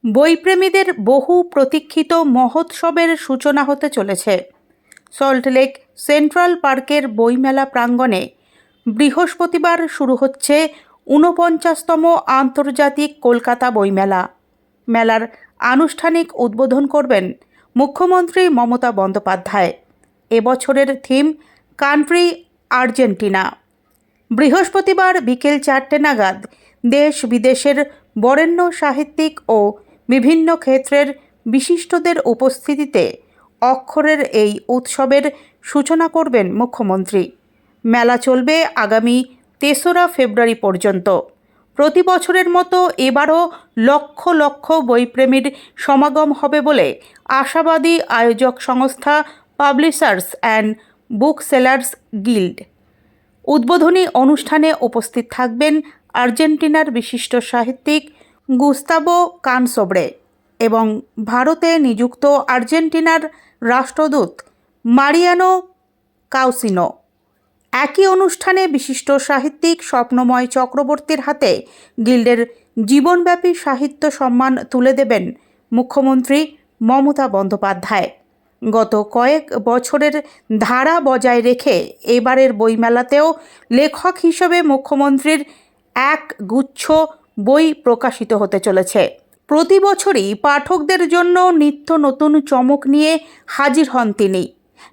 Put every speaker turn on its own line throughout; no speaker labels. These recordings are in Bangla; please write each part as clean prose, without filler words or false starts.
বইপ্রেমীদের বহু প্রতীক্ষিত মহোৎসবের সূচনা হতে চলেছে। সল্টলেক সেন্ট্রাল পার্কের বইমেলা প্রাঙ্গণে বৃহস্পতিবার শুরু হচ্ছে ৪৯তম আন্তর্জাতিক কলকাতা বইমেলা। মেলার আনুষ্ঠানিক উদ্বোধন করবেন মুখ্যমন্ত্রী মমতা বন্দ্যোপাধ্যায়। এবছরের থিম কান্ট্রি আর্জেন্টিনা। বৃহস্পতিবার বিকেল ৪টে নাগাদ দেশ বিদেশের বরেণ্য সাহিত্যিক ও বিভিন্ন ক্ষেত্রের বিশিষ্টদের উপস্থিতিতে অক্ষরের এই উৎসবের সূচনা করবেন মুখ্যমন্ত্রী। মেলা চলবে আগামী ৩রা ফেব্রুয়ারি পর্যন্ত। প্রতি বছরের মতো এবারও লক্ষ লক্ষ বইপ্রেমীর সমাগম হবে বলে আশাবাদী আয়োজক সংস্থা publishers and book sellers guild. উদ্বোধনী অনুষ্ঠানে উপস্থিত থাকবেন আর্জেন্টিনার বিশিষ্ট সাহিত্যিক গুস্তাভো কানসোব্রে এবং ভারতে নিযুক্ত আর্জেন্টিনার রাষ্ট্রদূত মারিয়ানো কাউসিনো। একই অনুষ্ঠানে বিশিষ্ট সাহিত্যিক স্বপ্নময় চক্রবর্তীর হাতে গিল্ডের জীবনব্যাপী সাহিত্য সম্মান তুলে দেবেন মুখ্যমন্ত্রী মমতা বন্দ্যোপাধ্যায়। গত কয়েক বছরের ধারা বজায় রেখে এবারের বইমেলাতেও লেখক হিসেবে মুখ্যমন্ত্রীর এক গুচ্ছ বই প্রকাশিত হতে চলেছে। প্রতি বছরই পাঠকদের জন্য নিত্য নতুন চমক নিয়ে হাজির হন তিনি।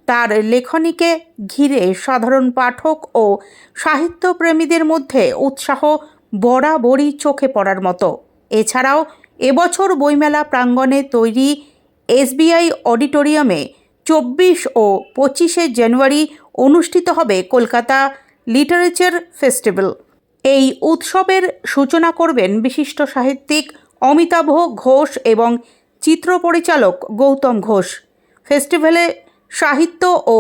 তার লেখনীকে ঘিরে সাধারণ পাঠক ও সাহিত্যপ্রেমীদের মধ্যে উৎসাহ বরাবরই চোখে পড়ার মতো। এছাড়াও এবছর বইমেলা প্রাঙ্গণে তৈরি SBI অডিটোরিয়ামে ২৪ ও ২৫শে জানুয়ারি অনুষ্ঠিত হবে কলকাতা লিটারেচার ফেস্টিভ্যাল। এই উৎসবের সূচনা করবেন বিশিষ্ট সাহিত্যিক অমিতাভ ঘোষ এবং চিত্র পরিচালক গৌতম ঘোষ। ফেস্টিভ্যালে সাহিত্য ও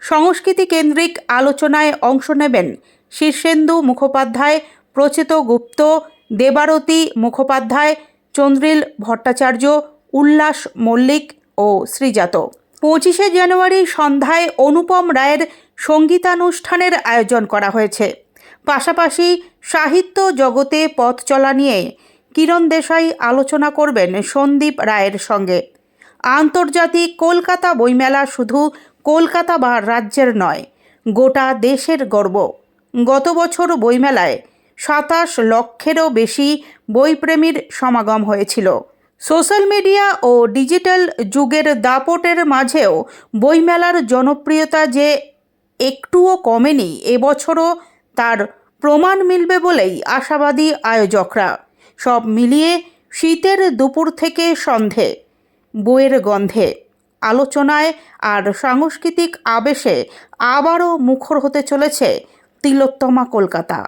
সংস্কৃতি কেন্দ্রিক আলোচনায় অংশ নেবেন শীর্ষেন্দু মুখোপাধ্যায়, প্রচেত গুপ্ত, দেবারতী মুখোপাধ্যায়, চন্দ্রিল ভট্টাচার্য, উল্লাস মল্লিক ও শ্রীজাত। ২৫শে জানুয়ারি সন্ধ্যায় অনুপম রায়ের সঙ্গীতানুষ্ঠানের আয়োজন করা হয়েছে। পাশাপাশি সাহিত্য জগতে পথ চলা নিয়ে কিরণ দেশাই আলোচনা করবেন সন্দীপ রায়ের সঙ্গে। আন্তর্জাতিক কলকাতা বইমেলা শুধু কলকাতা বা রাজ্যের নয়, গোটা দেশের গর্ব। গত বছর বইমেলায় ২৭ লক্ষেরও বেশি বইপ্রেমীর সমাগম হয়েছিল। সোশ্যাল মিডিয়া ও ডিজিটাল যুগের দাপটের মাঝেও বইমেলার জনপ্রিয়তা যে একটুও কমেনি, এবছরও তার প্রমাণ মিলবে বলেই আশাবাদী আয়োজকরা। সব মিলিয়ে শীতের দুপুর থেকে সন্ধে, বইয়ের গন্ধে, আলোচনায় আর সাংস্কৃতিক আবেশে আবারও মুখর হতে চলেছে তিলোত্তমা কলকাতা।